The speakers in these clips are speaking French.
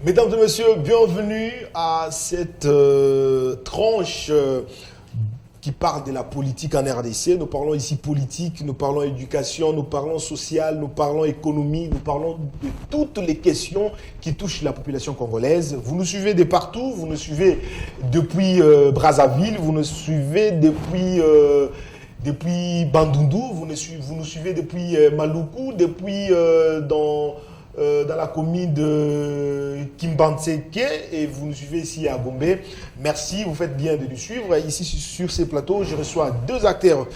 Mesdames et messieurs, bienvenue à cette tranche qui parle de la politique en RDC. Nous parlons ici politique, nous parlons éducation, nous parlons social, nous parlons économie, nous parlons de toutes les questions qui touchent la population congolaise. Vous nous suivez de partout, vous nous suivez depuis Brazzaville, vous nous suivez depuis Bandundu, vous nous suivez depuis Maluku, depuis dans la commune de Kimbanseke et vous nous suivez ici à Gombe. Merci, vous faites bien de nous suivre. Ici sur ces plateaux, je reçois deux acteurs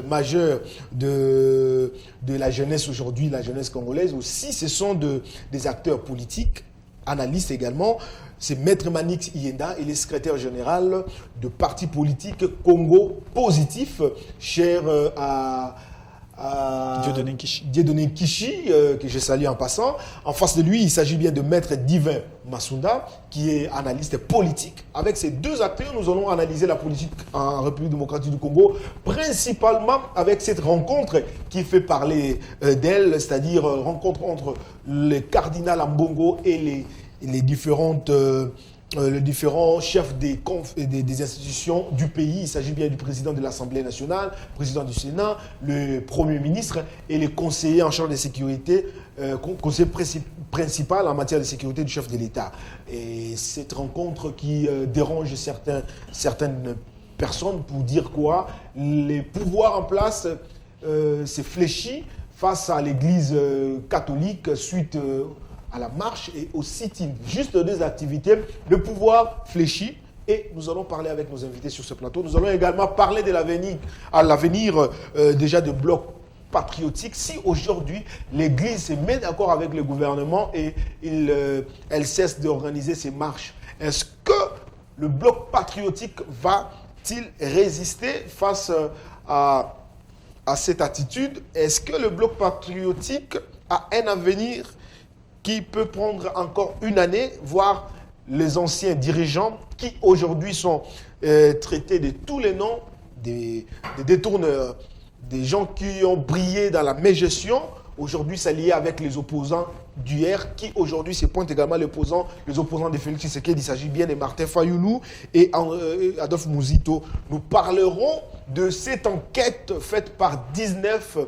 majeurs de la jeunesse aujourd'hui, la jeunesse congolaise. Aussi, ce sont des acteurs politiques, analystes également. C'est Maître Manix Iyenda, il est secrétaire général de parti politique Congo Positif, cher à Dieudonné Kishi, que je salue en passant. En face de lui, il s'agit bien de Maître Divin Masunda, qui est analyste politique. Avec ces deux acteurs, nous allons analyser la politique en République démocratique du Congo, principalement avec cette rencontre qui fait parler d'elle, c'est-à-dire rencontre entre le cardinal Ambongo et les différents chefs des institutions du pays. Il s'agit bien du président de l'Assemblée nationale, président du Sénat, le Premier ministre et les conseillers en charge de sécurité, conseiller principal en matière de sécurité du chef de l'État. Et cette rencontre qui dérange certaines personnes pour dire quoi? Les pouvoirs en place s'est fléchi face à l'Église catholique suite à la marche et au sit-in. Juste deux activités, le pouvoir fléchit et nous allons parler avec nos invités sur ce plateau. Nous allons également parler de l'avenir déjà de blocs patriotiques. Si aujourd'hui l'Église se met d'accord avec le gouvernement et elle cesse d'organiser ces marches, est-ce que le bloc patriotique va-t-il résister face à cette attitude? Est-ce que le bloc patriotique a un avenir qui peut prendre encore une année, voire les anciens dirigeants qui aujourd'hui sont traités de tous les noms, des détourneurs, des gens qui ont brillé dans la mégestion, aujourd'hui s'allier avec les opposants d'hier, qui aujourd'hui se pointent également les opposants de Félix Tshisekedi. Il s'agit bien de Martin Fayoulou et Adolphe Mouzito. Nous parlerons de cette enquête faite par 19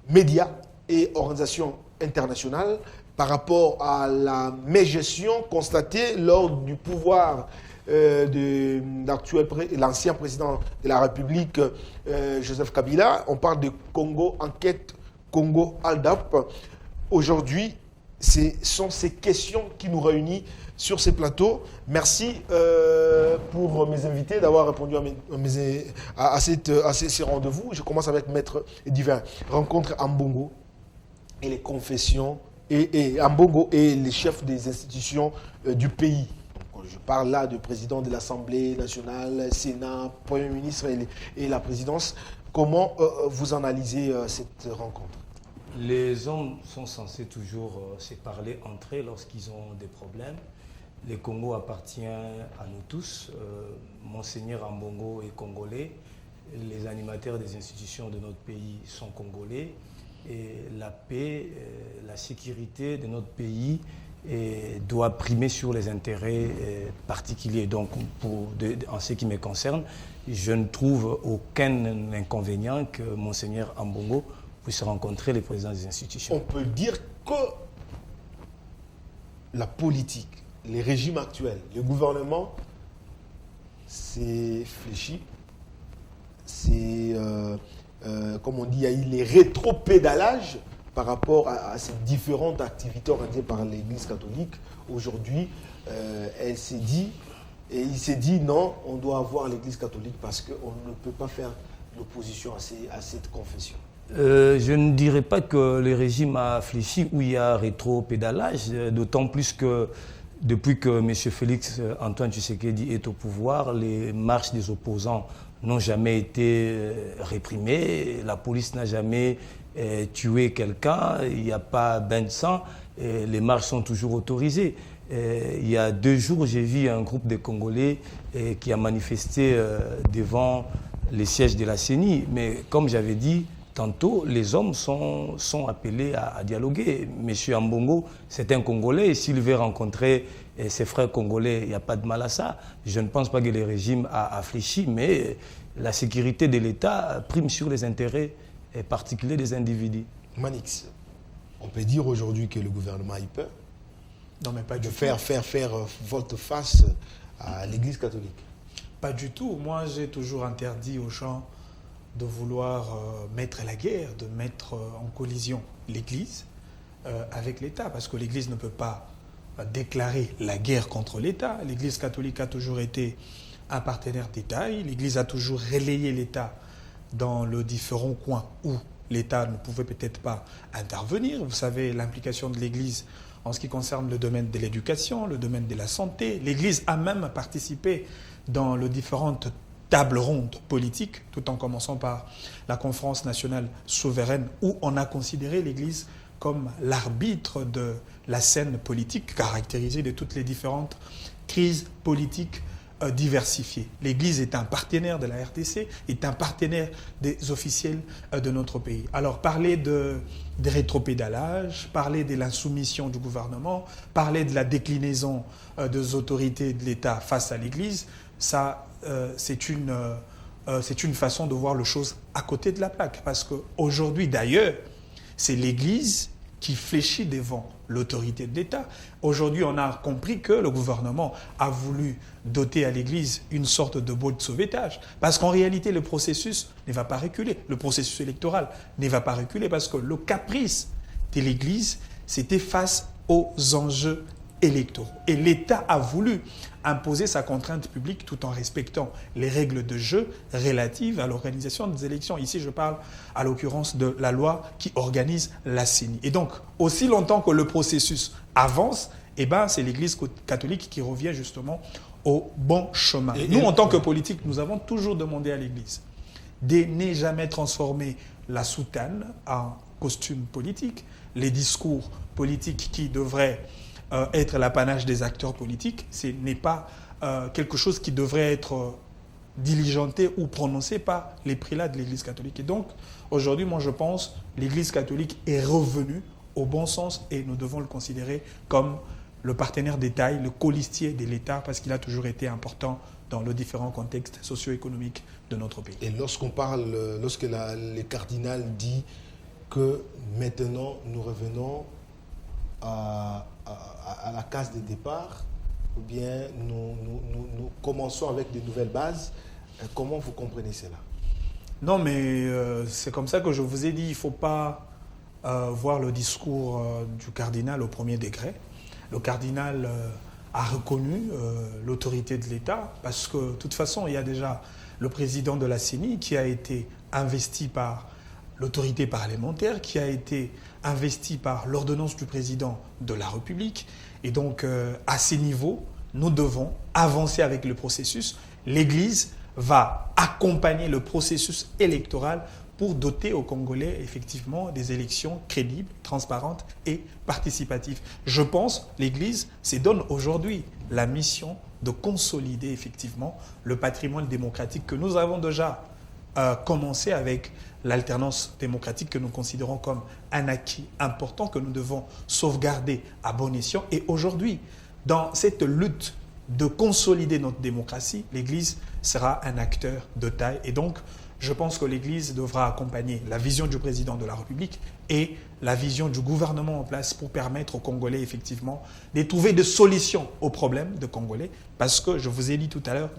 médias et organisations internationale par rapport à la mégestion constatée lors du pouvoir de l'ancien président de la République, Joseph Kabila. On parle de Congo Enquête, Congo Aldap. Aujourd'hui, ce sont ces questions qui nous réunissent sur ces plateaux. Merci pour mes invités d'avoir répondu à ces rendez-vous. Je commence avec Maître Divin. Rencontre Ambongo et les confessions, et Ambongo et les chefs des institutions du pays. Donc, je parle là du président de l'Assemblée nationale, Sénat, Premier ministre et la présidence. Comment vous analysez cette rencontre? Les hommes sont censés toujours se parler entre eux lorsqu'ils ont des problèmes. Le Congo appartient à nous tous. Monseigneur Ambongo est congolais. Les animateurs des institutions de notre pays sont congolais. Et la paix, la sécurité de notre pays doit primer sur les intérêts particuliers. Donc, en ce qui me concerne, je ne trouve aucun inconvénient que Monseigneur Ambongo puisse rencontrer les présidents des institutions. On peut dire que la politique, les régimes actuels, le gouvernement, c'est fléchi, c'est... comme on dit, il y a eu les rétropédalages par rapport à ces différentes activités organisées par l'Église catholique. Aujourd'hui, il s'est dit non, on doit avoir l'Église catholique parce qu'on ne peut pas faire l'opposition à cette confession. Je ne dirais pas que le régime a fléchi ou il y a rétropédalage, d'autant plus que depuis que M. Félix Antoine Tshisekedi est au pouvoir, les marches des opposants n'ont jamais été réprimés, la police n'a jamais tué quelqu'un, il n'y a pas bain de sang, les marches sont toujours autorisées. Il y a 2 jours, j'ai vu un groupe de Congolais qui a manifesté devant les sièges de la CENI. Mais comme j'avais dit, tantôt, les hommes sont appelés à dialoguer. Monsieur Ambongo, c'est un Congolais, et s'il veut rencontrer ses frères congolais, il n'y a pas de mal à ça. Je ne pense pas que le régime a fléchi, mais la sécurité de l'État prime sur les intérêts particuliers des individus. Manix, on peut dire aujourd'hui que le gouvernement a eu peur Non, mais pas de du tout. faire volte-face à l'Église catholique. Pas du tout. Moi, j'ai toujours interdit aux gens de vouloir mettre la guerre, de mettre en collision l'Église avec l'État, parce que l'Église ne peut pas déclarer la guerre contre l'État. L'Église catholique a toujours été un partenaire d'État. L'Église a toujours relayé l'État dans les différents coins où l'État ne pouvait peut-être pas intervenir. Vous savez, l'implication de l'Église en ce qui concerne le domaine de l'éducation, le domaine de la santé. L'Église a même participé dans les différentes tables rondes politiques, tout en commençant par la conférence nationale souveraine, où on a considéré l'Église comme l'arbitre de la scène politique, caractérisée de toutes les différentes crises politiques diversifiées. L'Église est un partenaire de la RDC, est un partenaire des officiels de notre pays. Alors, parler des rétropédalages, parler de l'insoumission du gouvernement, parler de la déclinaison des autorités de l'État face à l'Église, ça, c'est une façon de voir les choses à côté de la plaque. Parce qu'aujourd'hui, d'ailleurs, c'est l'Église qui fléchit devant l'autorité de l'État. Aujourd'hui, on a compris que le gouvernement a voulu doter à l'Église une sorte de boîte de sauvetage. Parce qu'en réalité, le processus ne va pas reculer. Le processus électoral ne va pas reculer parce que le caprice de l'Église, c'était face aux enjeux électoraux. Et l'État a voulu imposer sa contrainte publique tout en respectant les règles de jeu relatives à l'organisation des élections. Ici, je parle à l'occurrence de la loi qui organise la CENI. Et donc, aussi longtemps que le processus avance, eh ben, c'est l'Église catholique qui revient justement au bon chemin. Nous, en tant que politiques, nous avons toujours demandé à l'Église de ne jamais transformer la soutane en costume politique, les discours politiques qui devraient être l'apanage des acteurs politiques, ce n'est pas quelque chose qui devrait être diligenté ou prononcé par les prélats de l'Église catholique. Et donc, aujourd'hui, moi je pense que l'Église catholique est revenue au bon sens et nous devons le considérer comme le partenaire de taille, le colistier de l'État, parce qu'il a toujours été important dans les différents contextes socio-économiques de notre pays. Et lorsqu'on parle, lorsque le cardinal dit que maintenant nous revenons à la case de départ, ou bien nous commençons avec de nouvelles bases, comment vous comprenez cela? Non, mais c'est comme ça que je vous ai dit, il ne faut pas voir le discours du cardinal au premier degré. Le cardinal a reconnu l'autorité de l'État parce que, de toute façon, il y a déjà le président de la CENI qui a été investi par l'autorité parlementaire, qui a été investi par l'ordonnance du président de la République. Et donc, à ces niveaux, nous devons avancer avec le processus. L'Église va accompagner le processus électoral pour doter aux Congolais, effectivement, des élections crédibles, transparentes et participatives. Je pense que l'Église se donne aujourd'hui la mission de consolider, effectivement, le patrimoine démocratique que nous avons déjà commencé avec l'alternance démocratique que nous considérons comme un acquis important que nous devons sauvegarder à bon escient. Et aujourd'hui, dans cette lutte de consolider notre démocratie, l'Église sera un acteur de taille. Et donc, je pense que l'Église devra accompagner la vision du président de la République et la vision du gouvernement en place pour permettre aux Congolais, effectivement, de trouver des solutions aux problèmes des Congolais. Parce que je vous ai dit tout à l'heure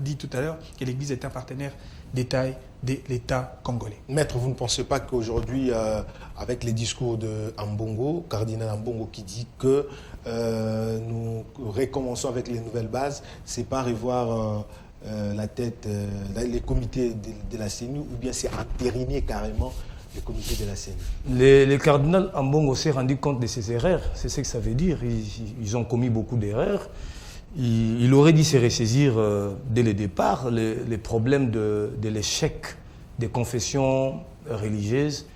que l'Église est un partenaire de taille de l'État congolais. Maître, vous ne pensez pas qu'aujourd'hui, avec les discours de Ambongo, cardinal Ambongo qui dit que nous recommençons avec les nouvelles bases, c'est pas revoir la tête, les comités de la CENI, ou bien c'est entériner carrément les comités de la CENI? Le cardinal Ambongo s'est rendu compte de ses erreurs, c'est ce que ça veut dire. Ils ont commis beaucoup d'erreurs. Il aurait dû se ressaisir dès le départ les problèmes de l'échec des confessions religieuses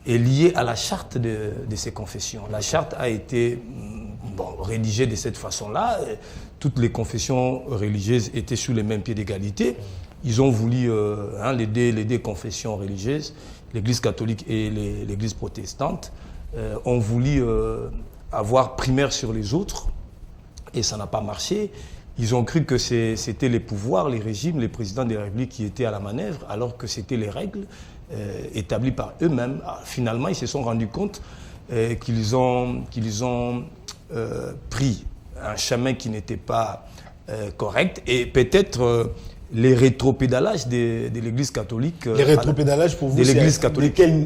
est lié à la charte de ces confessions. La charte a été rédigée de cette façon-là. Toutes les confessions religieuses étaient sur les mêmes pieds d'égalité. Ils ont voulu les deux confessions religieuses l'Église catholique et l'Église protestante, ont voulu avoir primaire sur les autres et ça n'a pas marché. Ils ont cru que c'était les pouvoirs, les régimes, les présidents de la République qui étaient à la manœuvre, alors que c'était les règles établies par eux-mêmes. Finalement, ils se sont rendus compte qu'ils ont pris un chemin qui n'était pas correct et peut-être les rétropédalages de l'Église catholique. Les rétropédalages pour vous,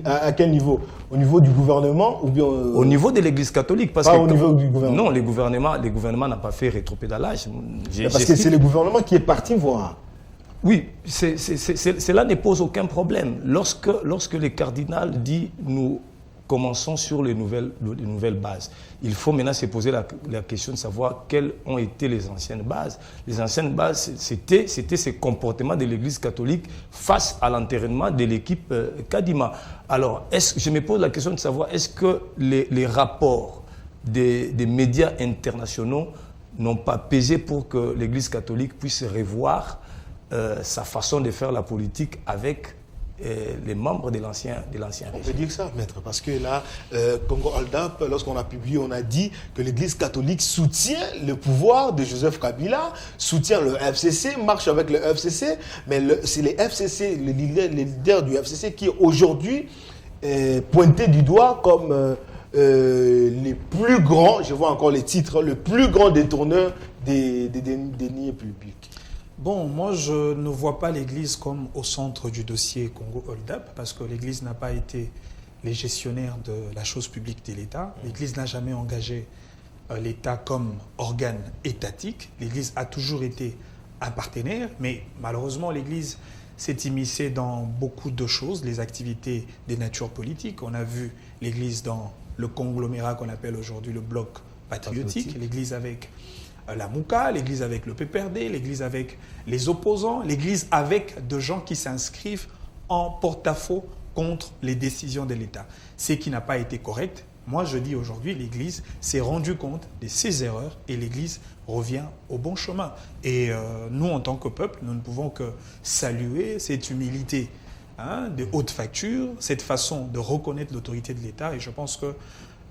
à quel niveau? Au niveau du gouvernement ou bien au niveau de l'Église catholique, parce pas que au niveau du gouvernement. Non, les gouvernements n'ont pas fait rétropédalage. Parce que c'est le gouvernement qui est parti voir. Oui, cela ne pose aucun problème. Lorsque le cardinal dit nous commençons sur les nouvelles bases. Il faut maintenant se poser la question de savoir quelles ont été les anciennes bases. Les anciennes bases, c'était ce comportement de l'Église catholique face à l'enterrement de l'équipe Kadima. Alors, je me pose la question de savoir est-ce que les rapports des médias internationaux n'ont pas pesé pour que l'Église catholique puisse revoir sa façon de faire la politique avec les membres de l'ancien régime. On peut dire ça, maître, parce que là, Congo Hold Up, lorsqu'on a publié, on a dit que l'Église catholique soutient le pouvoir de Joseph Kabila, soutient le FCC, marche avec le FCC, mais c'est les FCC, les leaders du FCC qui aujourd'hui pointés du doigt comme les plus grands, je vois encore les titres, le plus grand détourneur des deniers publics. Bon, moi, je ne vois pas l'Église comme au centre du dossier Congo Hold Up, parce que l'Église n'a pas été les gestionnaires de la chose publique de l'État. L'Église n'a jamais engagé l'État comme organe étatique. L'Église a toujours été un partenaire, mais malheureusement, l'Église s'est immiscée dans beaucoup de choses, les activités des natures politiques. On a vu l'Église dans le conglomérat qu'on appelle aujourd'hui le bloc patriotique, l'Église avec la Mouka, l'Église avec le PPRD, l'Église avec les opposants, l'Église avec de gens qui s'inscrivent en porte-à-faux contre les décisions de l'État. Ce qui n'a pas été correct. Moi, je dis aujourd'hui, l'Église s'est rendue compte de ses erreurs et l'Église revient au bon chemin. Et nous, en tant que peuple, nous ne pouvons que saluer cette humilité de haute facture, cette façon de reconnaître l'autorité de l'État. Et je pense que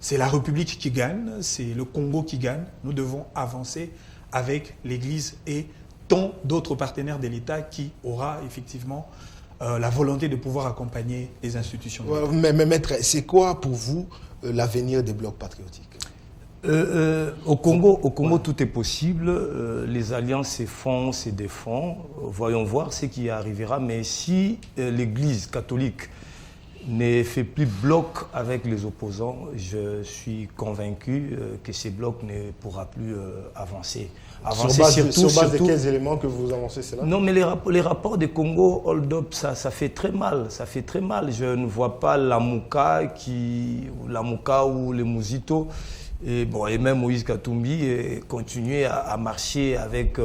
c'est la République qui gagne, c'est le Congo qui gagne. Nous devons avancer avec l'Église et tant d'autres partenaires de l'État qui aura effectivement la volonté de pouvoir accompagner les institutions. Mais maître, c'est quoi pour vous l'avenir des blocs patriotiques? Au Congo, tout est possible. Les alliances se font, se défendent. Voyons voir ce qui arrivera. Mais si l'Église catholique ne fait plus bloc avec les opposants, je suis convaincu que ces blocs ne pourra plus avancer. Sur base de quels éléments que vous avancez cela? Non, mais les rapports de Congo Hold Up, ça fait très mal. Ça fait très mal. Je ne vois pas la Mouka ou les Mouzito et même Moïse Katumbi continuer à marcher avec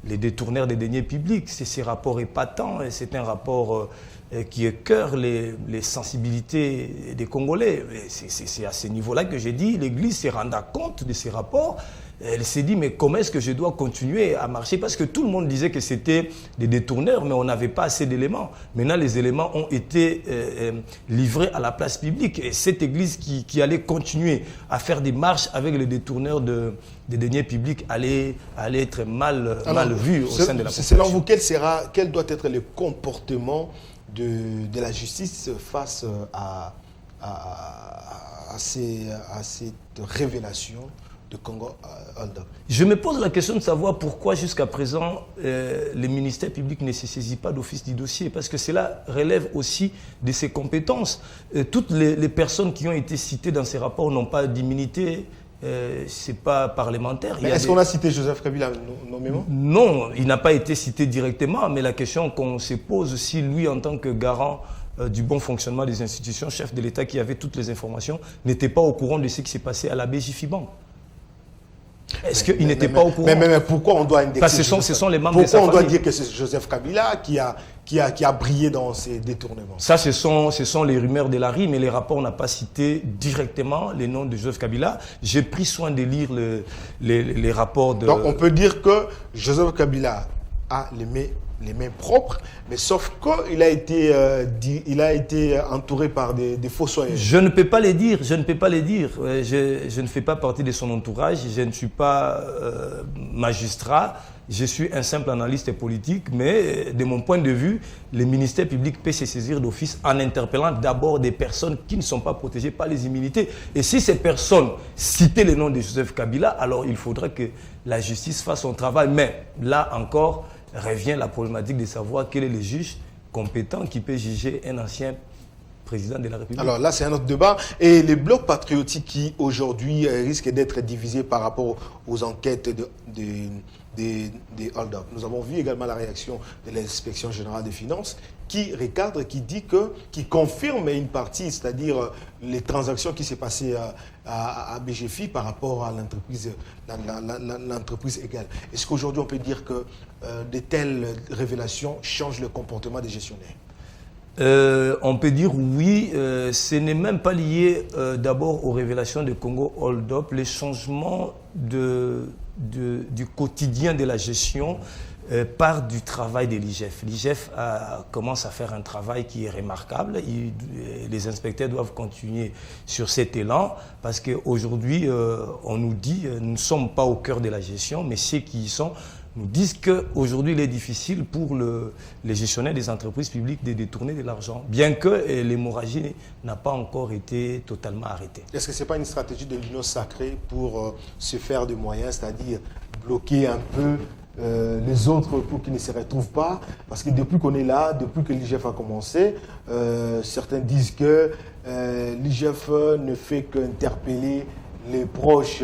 les détourneurs des deniers publics. C'est ces rapports épatants et c'est un rapport qui écœure les sensibilités des Congolais. C'est à ce niveau-là que j'ai dit, l'Église se renda compte de ces rapports. Elle s'est dit, mais comment est-ce que je dois continuer à marcher? Parce que tout le monde disait que c'était des détourneurs, mais on n'avait pas assez d'éléments. Maintenant, les éléments ont été livrés à la place publique. Et cette Église qui allait continuer à faire des marches avec les détourneurs des deniers publics allait être mal vue au sein de la population. Selon vous, quel doit être le comportement de la justice face à cette révélation de Congo Hold Up? Je me pose la question de savoir pourquoi jusqu'à présent le ministère public ne se saisit pas d'office du dossier, parce que cela relève aussi de ses compétences. Toutes les personnes qui ont été citées dans ces rapports n'ont pas d'immunité. C'est pas parlementaire. Est-ce qu'on a cité Joseph Kabila nommément? Non, il n'a pas été cité directement, mais la question qu'on se pose, si lui, en tant que garant du bon fonctionnement des institutions, chef de l'État qui avait toutes les informations, n'était pas au courant de ce qui s'est passé à la BJFIBAN. Est-ce qu'il n'était pas au courant? Mais pourquoi on doit indexer? Parce que ce sont les membres de sa famille. Pourquoi on doit dire que c'est Joseph Kabila qui a brillé dans ces détournements? Ça, ce sont les rumeurs de la rue, mais les rapports n'ont pas cité directement les noms de Joseph Kabila. J'ai pris soin de lire les rapports de... Donc on peut dire que Joseph Kabila a les mains les mains propres, mais sauf qu'il a été, il a été entouré par des fossoyeurs. Je ne peux pas les dire, je ne peux pas les dire. Je ne fais pas partie de son entourage, je ne suis pas magistrat, je suis un simple analyste politique, mais de mon point de vue, le ministère public peut se saisir d'office en interpellant d'abord des personnes qui ne sont pas protégées par les immunités. Et si ces personnes citaient le nom de Joseph Kabila, alors il faudrait que la justice fasse son travail. Mais là encore, revient la problématique de savoir quel est le juge compétent qui peut juger un ancien président de la République. Alors là, c'est un autre débat. Et les blocs patriotiques qui, aujourd'hui, risquent d'être divisés par rapport aux enquêtes des hold-up. Nous avons vu également la réaction de l'inspection générale des finances qui recadre, qui confirme une partie, c'est-à-dire les transactions qui s'est passées à BGFI par rapport à l'entreprise égale. Est-ce qu'aujourd'hui on peut dire que de telles révélations changent le comportement des gestionnaires? On peut dire oui, ce n'est même pas lié d'abord aux révélations de Congo Hold Up, les changements du quotidien de la gestion part du travail de l'IGF. L'IGF commence à faire un travail qui est remarquable. Les inspecteurs doivent continuer sur cet élan parce qu'aujourd'hui, on nous dit, nous ne sommes pas au cœur de la gestion, mais ceux qui y sont nous disent qu'aujourd'hui, il est difficile pour les gestionnaires des entreprises publiques de détourner de l'argent, bien que l'hémorragie n'a pas encore été totalement arrêtée. Est-ce que ce n'est pas une stratégie de l'Union sacrée pour se faire des moyens, c'est-à-dire bloquer un peu les autres pour qu'ils ne se retrouvent pas? Parce que depuis qu'on est là, depuis que l'IGF a commencé, certains disent que l'IGF ne fait qu'interpeller les proches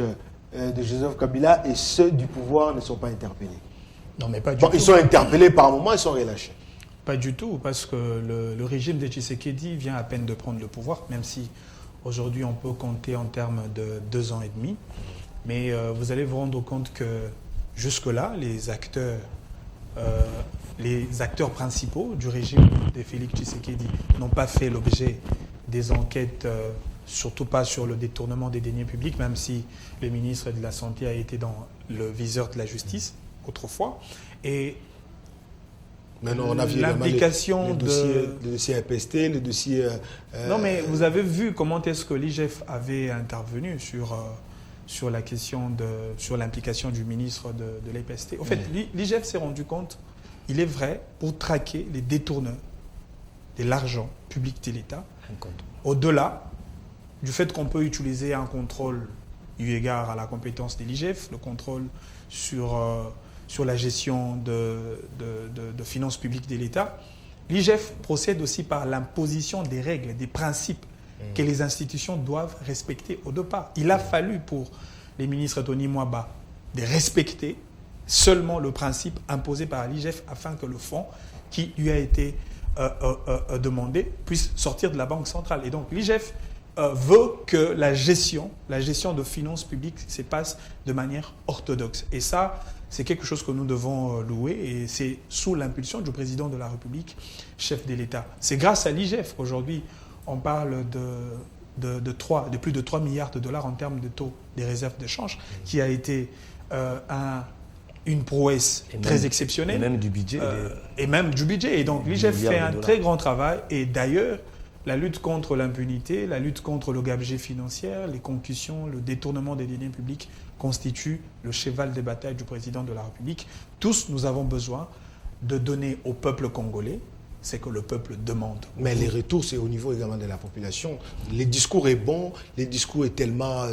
de Joseph Kabila et ceux du pouvoir ne sont pas interpellés. Non, mais pas du tout. Ils sont interpellés par moment, ils sont relâchés. Pas du tout, parce que le régime de Tshisekedi vient à peine de prendre le pouvoir, même si aujourd'hui on peut compter en termes de 2 ans et demi. Mais vous allez vous rendre compte que jusque-là, les acteurs principaux du régime de Félix Tshisekedi n'ont pas fait l'objet des enquêtes, surtout pas sur le détournement des deniers publics, même si le ministre de la Santé a été dans le viseur de la justice autrefois. Et maintenant, on a vu l'implication le dossier APST, le dossier... Non, mais vous avez vu comment est-ce que l'IGF avait intervenu sur la question sur l'implication du ministre de l'APST. En fait, l'IGF s'est rendu compte, il est vrai, pour traquer les détourneurs de l'argent public de l'État, au-delà du fait qu'on peut utiliser un contrôle eu égard à la compétence de l'IGF, le contrôle sur la gestion de finances publiques de l'État, l'IGF procède aussi par l'imposition des règles, des principes que les institutions doivent respecter au départ. Il a fallu pour les ministres Tony Mwaba de respecter seulement le principe imposé par l'IGF afin que le fonds qui lui a été demandé puisse sortir de la Banque centrale. Et donc l'IGF veut que la gestion de finances publiques se passe de manière orthodoxe. Et ça, c'est quelque chose que nous devons louer et c'est sous l'impulsion du président de la République, chef de l'État. C'est grâce à l'IGF qu'aujourd'hui, on parle de plus de 3 milliards de dollars en termes de taux des réserves de change, qui a été une prouesse très exceptionnelle. Et même du budget. Et même du budget. Et donc l'IGF fait un très grand travail. Et d'ailleurs, la lutte contre l'impunité, la lutte contre le gabegie financier, les concussions, le détournement des deniers publics constituent le cheval de bataille du président de la République. Tous, nous avons besoin de donner au peuple congolais ce que le peuple demande. Mais les retours, c'est au niveau également de la population. Les discours est bon, les discours est tellement...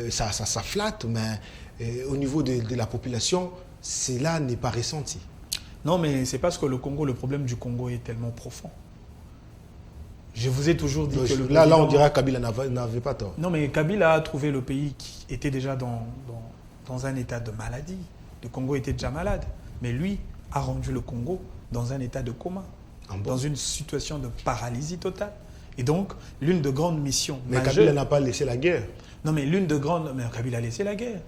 ça flatte, mais au niveau de la population, cela n'est pas ressenti. Non, mais c'est parce que le problème du Congo est tellement profond. Je vous ai toujours dit que là, on dirait que Kabila n'avait pas tort. Non, mais Kabila a trouvé le pays qui était déjà dans un état de maladie. Le Congo était déjà malade. Mais lui a rendu le Congo dans un état de coma, dans une situation de paralysie totale. Et donc, l'une des grandes missions majeures... Mais Kabila n'a pas laissé la guerre. Non, mais Mais Kabila a laissé la guerre.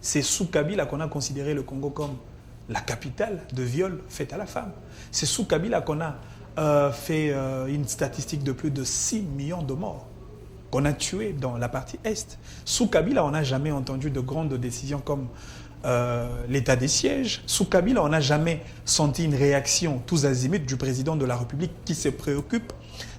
C'est sous Kabila qu'on a considéré le Congo comme la capitale de viol fait à la femme. C'est sous Kabila qu'on a fait une statistique de plus de 6 millions de morts qu'on a tués dans la partie Est. Sous Kabila, on n'a jamais entendu de grandes décisions comme l'état des sièges. Sous Kabila, on n'a jamais senti une réaction tous azimuts du président de la République qui se préoccupe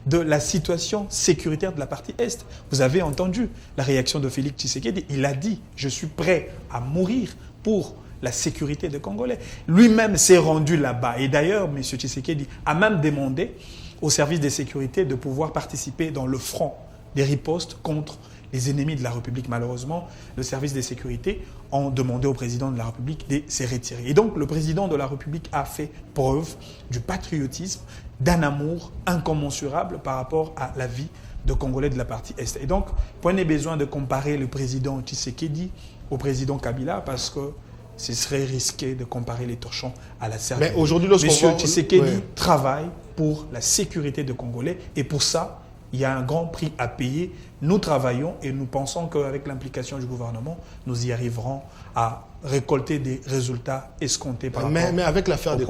de la situation sécuritaire de la partie Est. Vous avez entendu la réaction de Félix Tshisekedi. Il a dit « Je suis prêt à mourir pour la sécurité des Congolais ». Lui-même s'est rendu là-bas. Et d'ailleurs, M. Tshisekedi a même demandé au service de sécurité de pouvoir participer dans le front des ripostes contre les ennemis de la République. Malheureusement, le service de sécurité a demandé au président de la République de se retirer. Et donc, le président de la République a fait preuve du patriotisme, d'un amour incommensurable par rapport à la vie de Congolais de la partie Est. Et donc, point n'est besoin de comparer le président Tshisekedi au président Kabila parce que ce serait risqué de comparer les torchons à la Serbie. Mais aujourd'hui, lorsqu'on Monsieur Tshisekedi travaille pour la sécurité des Congolais et pour ça, il y a un grand prix à payer. Nous travaillons et nous pensons qu'avec l'implication du gouvernement, nous y arriverons à récolter des résultats escomptés par rapport mais avec l'affaire de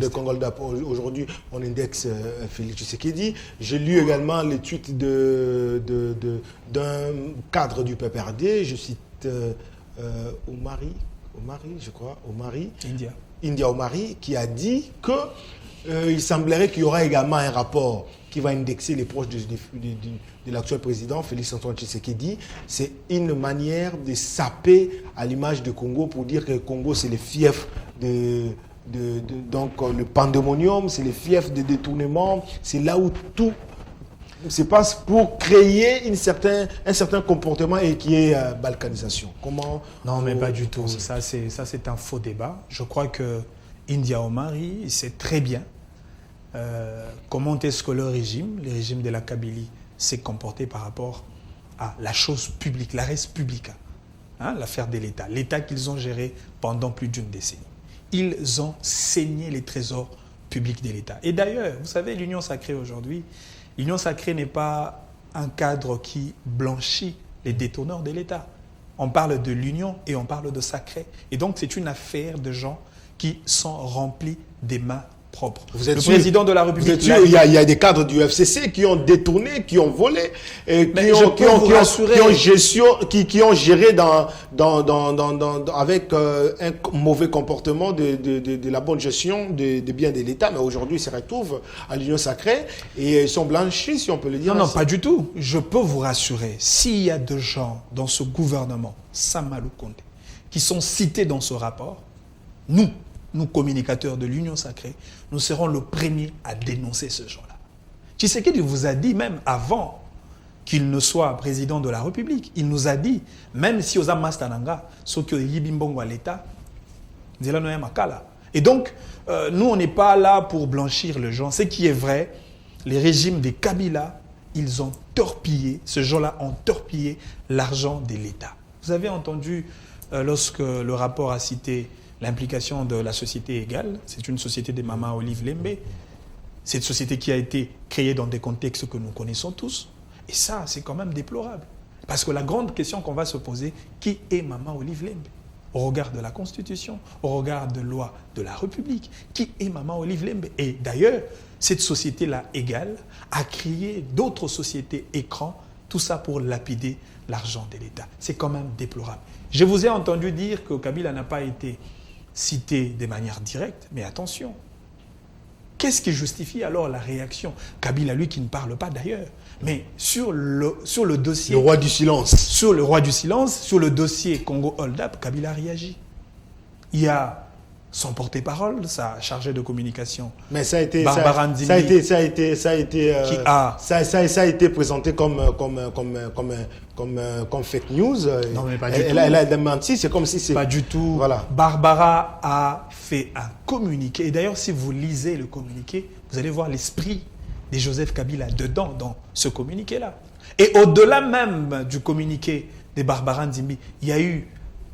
Congoldap, aujourd'hui, on indexe Félix Tshisekedi. J'ai lu également les tweets d'un cadre du PPRD, je cite Omari, je crois, India Omari, qui a dit qu'il semblerait qu'il y aura également un rapport qui va indexer les proches de l'actuel président, Félix-Antoine Tshisekedi. C'est une manière de saper à l'image de Congo pour dire que le Congo, c'est le fief donc le pandémonium, c'est le fief de détournement, c'est là où tout se passe pour créer un certain comportement et qui est balkanisation. Comment? Non, mais pas du tout. Ça, c'est un faux débat. Je crois que India Omari sait très bien comment est-ce que le régime de la Kabylie s'est comporté par rapport à la chose publique, la res publica, l'affaire de l'État, l'État qu'ils ont géré pendant plus d'une décennie. Ils ont saigné les trésors publics de l'État. Et d'ailleurs, vous savez, l'Union sacrée aujourd'hui, l'Union sacrée n'est pas un cadre qui blanchit les détourneurs de l'État. On parle de l'Union et on parle de sacré. Et donc, c'est une affaire de gens qui sont remplis des mains propres. Vous êtes le sûr, président de la République... Vous êtes sûr, il y a des cadres du FCC qui ont détourné, qui ont volé, et qui ont géré avec un mauvais comportement de la bonne gestion des biens de l'État. Mais aujourd'hui, ils se retrouvent à l'Union sacrée et ils sont blanchis, si on peut le dire. Non, pas du tout. Je peux vous rassurer, s'il y a des gens dans ce gouvernement, Samalou Konde, qui sont cités dans ce rapport, nous, communicateurs de l'Union sacrée, nous serons le premier à dénoncer ce genre-là. Tshisekedi vous a dit même avant qu'il ne soit président de la République, il nous a dit, même si aux Amastananga, ceux qui ont yibimbongo à l'État, et donc, nous, on n'est pas là pour blanchir les gens. Ce qui est vrai, les régimes des Kabila, ils ont torpillé, ces gens-là ont torpillé l'argent de l'État. Vous avez entendu, lorsque le rapport a cité l'implication de la société égale, c'est une société de Mama Olive Lembe. Cette société qui a été créée dans des contextes que nous connaissons tous. Et ça, c'est quand même déplorable. Parce que la grande question qu'on va se poser, qui est Mama Olive Lembe? Au regard de la Constitution, au regard de loi de la République, qui est Mama Olive Lembe? Et d'ailleurs, cette société-là égale a créé d'autres sociétés écrans, tout ça pour lapider l'argent de l'État. C'est quand même déplorable. Je vous ai entendu dire que Kabila n'a pas été cité de manière directe, mais attention. Qu'est-ce qui justifie alors la réaction? Kabila, lui, qui ne parle pas d'ailleurs. Mais sur le dossier... Le roi du silence. Sur le roi du silence, sur le dossier Congo Hold Up, Kabila réagit. Il y a son porte-parole, sa chargée de communication. Mais ça a été, Barbara Ndimbi, ça a été présenté comme fake news. Non, mais pas du tout. Elle a menti, c'est comme si c'est... Pas du tout. Voilà. Barbara a fait un communiqué. Et d'ailleurs, si vous lisez le communiqué, vous allez voir l'esprit de Joseph Kabila dedans, dans ce communiqué-là. Et au-delà même du communiqué de Barbara Ndimbi, il y a eu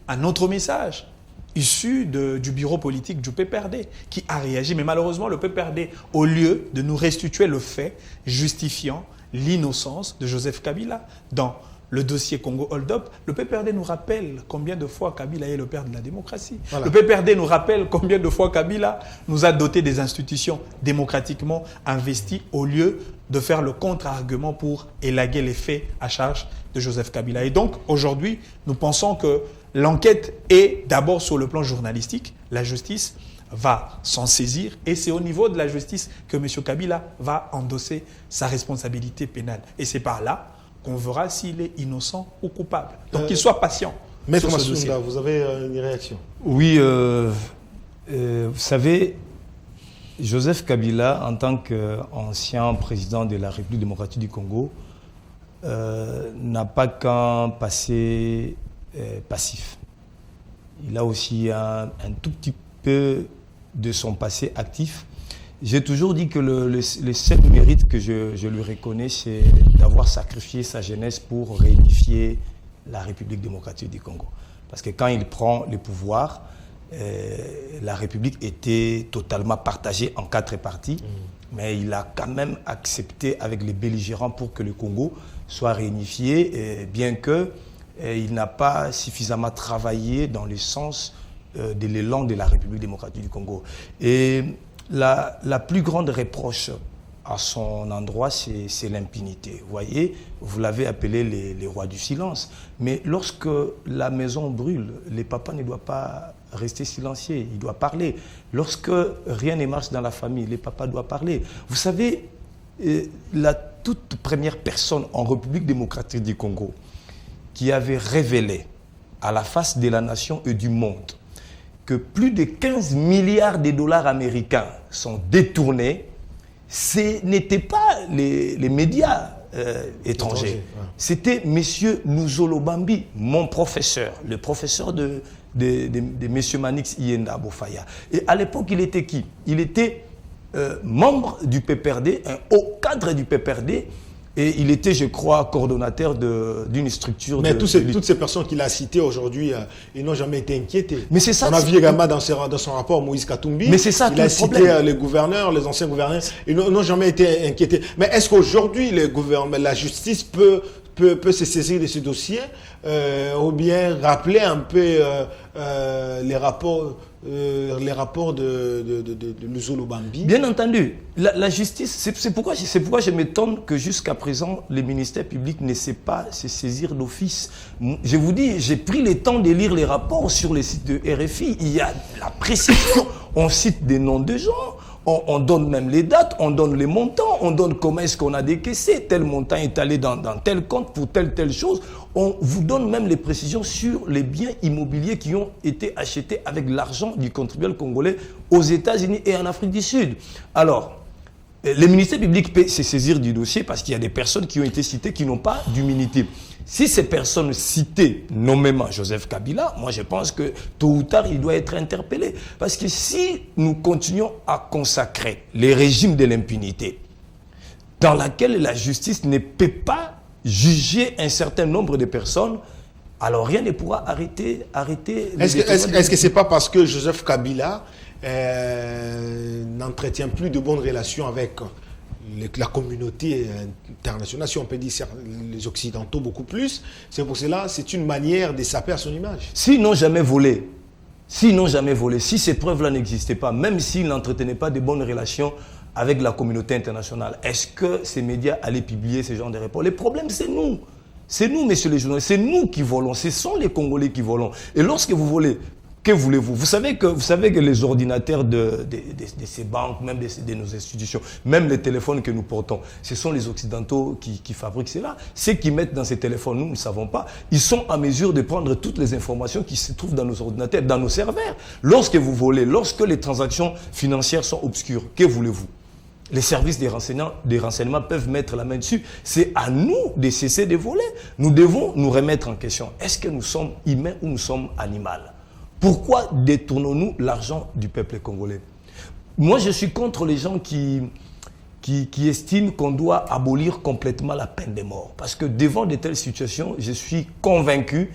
un autre message issu du bureau politique du PPRD qui a réagi. Mais malheureusement, le PPRD, au lieu de nous restituer le fait justifiant l'innocence de Joseph Kabila dans le dossier Congo Hold Up, le PPRD nous rappelle combien de fois Kabila est le père de la démocratie. Voilà. Le PPRD nous rappelle combien de fois Kabila nous a doté des institutions démocratiquement investies au lieu de faire le contre-argument pour élaguer les faits à charge de Joseph Kabila. Et donc, aujourd'hui, nous pensons que l'enquête est d'abord sur le plan journalistique. La justice va s'en saisir et c'est au niveau de la justice que M. Kabila va endosser sa responsabilité pénale. Et c'est par là qu'on verra s'il est innocent ou coupable. Donc, qu'il soit patient. Maître Massounda, vous avez une réaction? Oui, vous savez, Joseph Kabila, en tant qu'ancien président de la République démocratique du Congo, n'a pas qu'un passé passif. Il a aussi un tout petit peu de son passé actif. J'ai toujours dit que le seul mérite que je lui reconnais, c'est d'avoir sacrifié sa jeunesse pour réunifier la République démocratique du Congo. Parce que quand il prend le pouvoir, la République était totalement partagée en 4 parties, mais il a quand même accepté avec les belligérants pour que le Congo soit réunifié, bien qu'il n'a pas suffisamment travaillé dans le sens de l'élan de la République démocratique du Congo. Et la plus grande reproche à son endroit, c'est l'impunité. Vous voyez, vous l'avez appelé les rois du silence. Mais lorsque la maison brûle, le papa ne doit pas rester silencieux, il doit parler. Lorsque rien ne marche dans la famille, le papa doit parler. Vous savez, la toute première personne en République démocratique du Congo qui avait révélé à la face de la nation et du monde que plus de 15 milliards de dollars américains sont détournés, ce n'étaient pas les médias étrangers. Ouais. C'était M. Nuzolo Bambi, mon professeur, le professeur de M. Manix Yenda Bofaya. Et à l'époque, il était qui? Il était membre du PPRD, un haut cadre du PPRD, et il était, je crois, coordonnateur d'une structure. Mais toutes ces personnes qu'il a citées aujourd'hui, ils n'ont jamais été inquiétés. Mais c'est ça. On a vu également dans son rapport Moïse Katumbi. Mais c'est ça il a cité les gouverneurs, les anciens gouverneurs. Ils n'ont jamais été inquiétés. Mais est-ce qu'aujourd'hui, la justice peut se saisir de ce dossier ou bien rappeler un peu les rapports de Nuzolo Bambi? Bien entendu, la justice, c'est pourquoi je m'étonne que jusqu'à présent, le ministère public ne sait pas se saisir d'office. Je vous dis, j'ai pris le temps de lire les rapports sur les sites de RFI. Il y a la précision, on cite des noms de gens. On donne même les dates, on donne les montants, on donne comment est-ce qu'on a décaissé, tel montant est allé dans tel compte pour telle chose. On vous donne même les précisions sur les biens immobiliers qui ont été achetés avec l'argent du contribuable congolais aux États-Unis et en Afrique du Sud. Alors, le ministère public peut se saisir du dossier parce qu'il y a des personnes qui ont été citées qui n'ont pas d'immunité. Si ces personnes citées, nommément Joseph Kabila, moi je pense que tôt ou tard, il doit être interpellé. Parce que si nous continuons à consacrer les régimes de l'impunité, dans laquelle la justice ne peut pas juger un certain nombre de personnes, alors rien ne pourra arrêter Est-ce que ce n'est pas parce que Joseph Kabila n'entretient plus de bonnes relations avec la communauté internationale, si on peut dire les Occidentaux beaucoup plus, c'est pour cela, c'est une manière de saper à son image. S'ils n'ont jamais volé, si ces preuves-là n'existaient pas, même s'ils n'entretenaient pas de bonnes relations avec la communauté internationale, est-ce que ces médias allaient publier ce genre de rapports? Le problème, c'est nous. C'est nous, messieurs les journalistes, c'est nous qui volons, ce sont les Congolais qui volons. Et lorsque vous volez, que voulez-vous? Vous savez que les ordinateurs de ces banques, même de nos institutions, même les téléphones que nous portons, ce sont les Occidentaux qui fabriquent cela. Ceux qui mettent dans ces téléphones, nous ne savons pas. Ils sont en mesure de prendre toutes les informations qui se trouvent dans nos ordinateurs, dans nos serveurs. Lorsque vous volez, lorsque les transactions financières sont obscures, que voulez-vous? Les services des renseignements peuvent mettre la main dessus. C'est à nous de cesser de voler. Nous devons nous remettre en question. Est-ce que nous sommes humains ou nous sommes animaux? Pourquoi détournons-nous l'argent du peuple congolais? Moi, je suis contre les gens qui estiment qu'on doit abolir complètement la peine de mort. Parce que devant de telles situations, je suis convaincu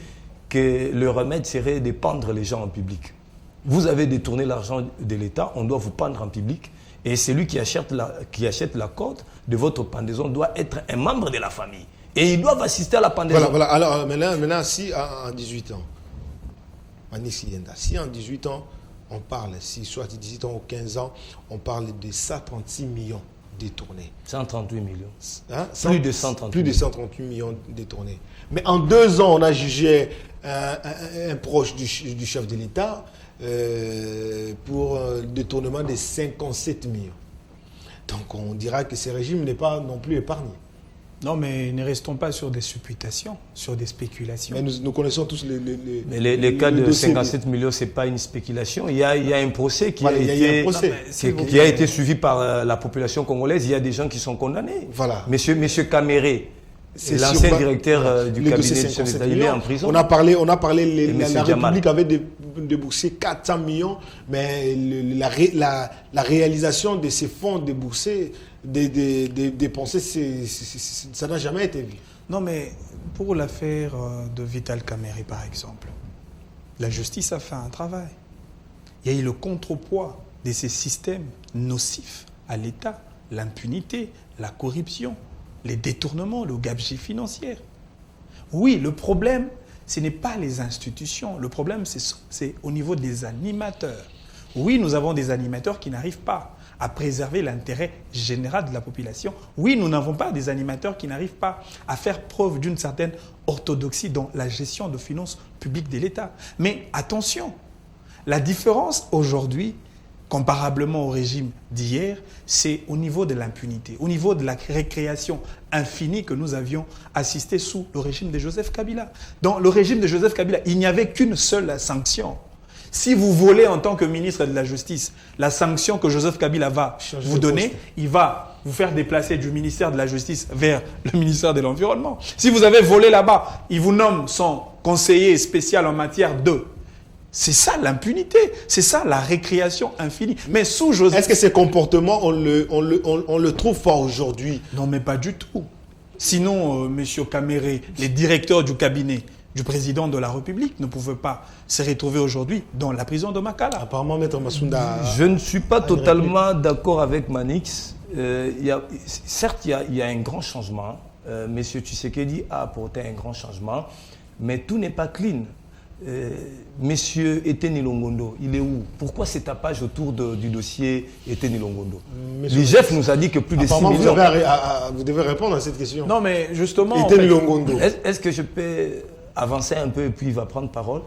que le remède serait de pendre les gens en public. Vous avez détourné l'argent de l'État, on doit vous pendre en public. Et celui qui achète la corde de votre pendaison doit être un membre de la famille. Et ils doivent assister à la pendaison. Voilà. Alors maintenant si à 18 ans, si en 18 ans, on parle, si soit 18 ans ou 15 ans, on parle de 136 millions détournés. 138 millions. Hein? Plus de 138 Plus de 138 millions détournés. Mais en 2 ans, on a jugé un proche du chef de l'État pour détournement de 57 millions. Donc on dira que ce régime n'est pas non plus épargné. Non, mais ne restons pas sur des supputations, sur des spéculations. Mais nous connaissons tous mais les cas de dossiers. 57 millions, ce n'est pas une spéculation. Il y a un procès qui Voilà, a il y a été, un procès. qui a été suivi par la population congolaise. Il y a des gens qui sont condamnés. Voilà. Monsieur Caméré, C'est l'ancien sur- directeur du les cabinet dossiers du chef 57 d'État, il est millions. en prison. On a parlé Et la monsieur Jamal. République avait déboursé 400 millions, mais la réalisation de ces fonds déboursés, dépensés, ça n'a jamais été vu. Non, mais pour l'affaire de Vital Kamerhe, par exemple, la justice a fait un travail. Il y a eu le contrepoids de ces systèmes nocifs à l'État, l'impunité, la corruption, les détournements, le gabegie financier. Oui, le problème, ce n'est pas les institutions. Le problème, c'est au niveau des animateurs. Oui, nous avons des animateurs qui n'arrivent pas à préserver l'intérêt général de la population. Oui, nous n'avons pas des animateurs qui n'arrivent pas à faire preuve d'une certaine orthodoxie dans la gestion de finances publiques de l'État. Mais attention, la différence aujourd'hui, comparablement au régime d'hier, c'est au niveau de l'impunité, au niveau de la récréation infinie que nous avions assisté sous le régime de Joseph Kabila. Dans le régime de Joseph Kabila, il n'y avait qu'une seule sanction. Si vous volez en tant que ministre de la Justice, la sanction que Joseph Kabila va vous donner, il va vous faire déplacer du ministère de la Justice vers le ministère de l'Environnement. Si vous avez volé là-bas, il vous nomme son conseiller spécial en matière de... C'est ça l'impunité, c'est ça la récréation infinie. Mais sous Joseph... Est-ce que ces comportements, on le trouve pas aujourd'hui? Non, mais pas du tout. Sinon, M. Kamerhe, les directeurs du cabinet du président de la République ne pouvaient pas se retrouver aujourd'hui dans la prison de Makala. Apparemment, Maître Massounda... Je ne suis pas totalement d'accord avec Manix. Certes, il y a un grand changement. Monsieur Tshisekedi a apporté un grand changement, mais tout n'est pas clean. Monsieur Eteni Longondo, il est où? Pourquoi ce tapage autour du dossier Eteni Longondo? L'IGF nous a dit que plus de 6 millions... Vous devez répondre à cette question. Non, mais justement... Eteni Longondo. Est-ce que je peux avancer un peu et puis il va prendre parole?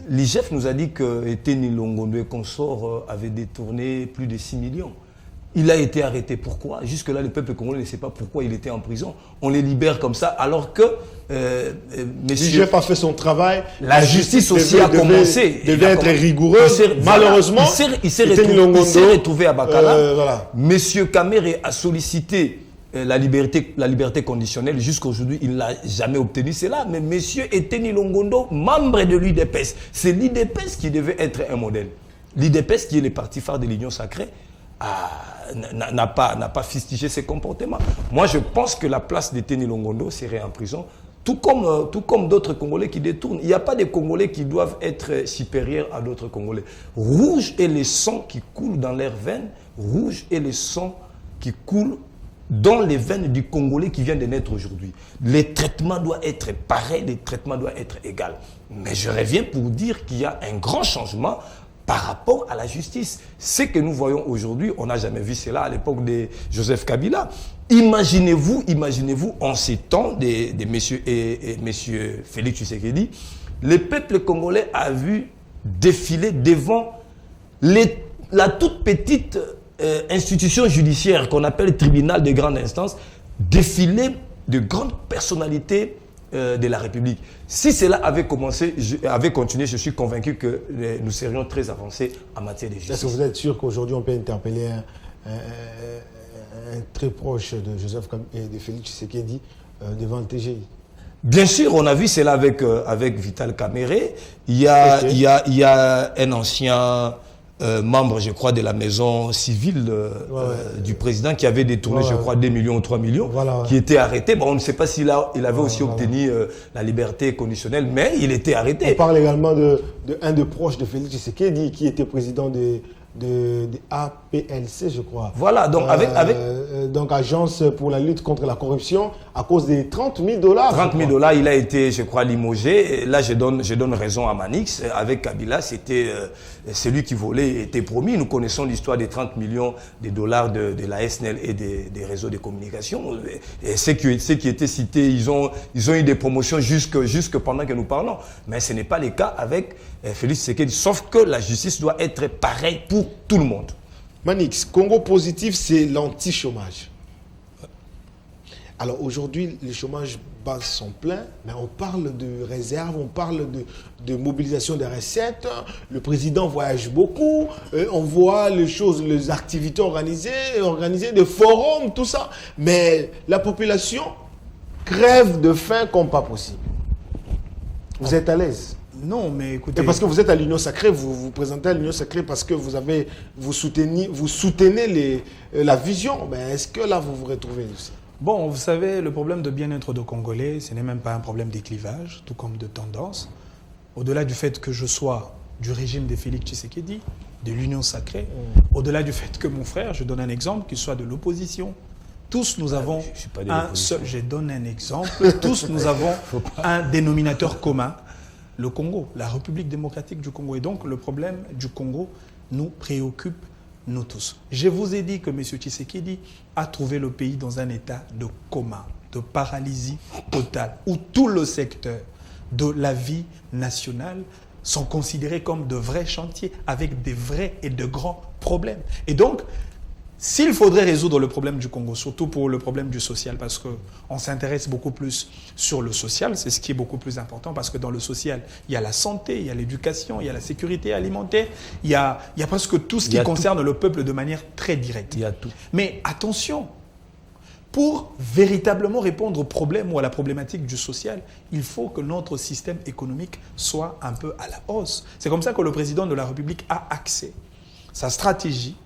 L'IGF nous a dit que Eteni Longondo et consorts avaient détourné plus de 6 millions. Il a été arrêté. Pourquoi? Jusque-là, le peuple congolais ne sait pas pourquoi il était en prison. On les libère comme ça, alors que l'IGF a fait son travail. La justice aussi a commencé. Devait être rigoureuse. Malheureusement, il s'est retrouvé à Bakala. Voilà. Monsieur Kamerhe a sollicité la liberté conditionnelle. Jusqu'aujourd'hui, il ne l'a jamais obtenu. C'est là. Mais monsieur Eteni Longondo, membre de l'UDPS, c'est l'UDPS qui devait être un modèle. L'UDPS, qui est le parti phare de l'Union sacrée, n'a pas fustigé ses comportements. Moi, je pense que la place d'Eteni Longondo serait en prison, tout comme d'autres Congolais qui détournent. Il n'y a pas de Congolais qui doivent être supérieurs à d'autres Congolais. Rouge est le sang qui coule dans leurs veines, rouge est le sang qui coule dans les veines du Congolais qui vient de naître aujourd'hui. Les traitements doivent être pareils, les traitements doivent être égaux. Mais je reviens pour dire qu'il y a un grand changement par rapport à la justice. Ce que nous voyons aujourd'hui, on n'a jamais vu cela à l'époque de Joseph Kabila. Imaginez-vous, en ces temps de monsieur Félix Tshisekedi, le peuple congolais a vu défiler devant la toute petite institution judiciaire qu'on appelle le tribunal de grande instance, défiler de grandes personnalités de la République. Si cela avait continué, je suis convaincu que nous serions très avancés en matière de justice. Est-ce que vous êtes sûr qu'aujourd'hui on peut interpeller un très proche de Joseph et de Félix Tshisekedi devant le TGI? Bien sûr, on a vu cela avec Vital Kamerhe. Il y a un ancien membre, je crois, de la maison civile du président qui avait détourné, je crois, 2 millions ou 3 millions, qui était arrêté. Bon, on ne sait pas s'il avait aussi obtenu la liberté conditionnelle, mais il était arrêté. On parle également d'un des proches de Félix Tshisekedi qui était président de APLC, je crois. Voilà, donc donc Agence pour la lutte contre la corruption, à cause des $30 000. 30 000 $, il a été, je crois, limogé. Et là, je donne raison à Manix. Avec Kabila, c'était celui qui volait était promis. Nous connaissons l'histoire des 30 millions de dollars de la SNL et des réseaux de communication. Et ceux qui étaient cités, ils ont eu des promotions jusque pendant que nous parlons. Mais ce n'est pas le cas avec Félix Tshisekedi. Sauf que la justice doit être pareille pour tout le monde. Manix, Congo positif, c'est l'anti-chômage. Alors aujourd'hui, le chômage bat son plein, mais on parle de réserve, on parle de mobilisation des recettes. Le président voyage beaucoup, on voit les activités organisées, des forums, tout ça. Mais la population crève de faim comme pas possible. Vous êtes à l'aise? Non, mais écoutez... Et parce que vous êtes à l'Union Sacrée, vous vous présentez à l'Union Sacrée parce que vous soutenez la vision. Mais est-ce que là, vous vous retrouvez aussi? Bon, vous savez, le problème de bien-être de Congolais, ce n'est même pas un problème des clivages, tout comme de tendance. Au-delà du fait que je sois du régime de Félix Tshisekedi, de l'Union Sacrée, au-delà du fait que mon frère, je donne un exemple, qu'il soit de l'opposition, tous nous avons un seul... Je donne un exemple. Tous nous avons un dénominateur commun, le Congo, la République démocratique du Congo. Et donc, le problème du Congo nous préoccupe, nous tous. Je vous ai dit que M. Tshisekedi a trouvé le pays dans un état de coma, de paralysie totale, où tout le secteur de la vie nationale sont considérés comme de vrais chantiers, avec des vrais et de grands problèmes. Et donc, s'il faudrait résoudre le problème du Congo, surtout pour le problème du social, parce qu'on s'intéresse beaucoup plus sur le social, c'est ce qui est beaucoup plus important, parce que dans le social, il y a la santé, il y a l'éducation, il y a la sécurité alimentaire, il y a presque tout ce qui concerne le peuple de manière très directe. Il y a tout. Mais attention, pour véritablement répondre au problème ou à la problématique du social, il faut que notre système économique soit un peu à la hausse. C'est comme ça que le président de la République a axé sa stratégie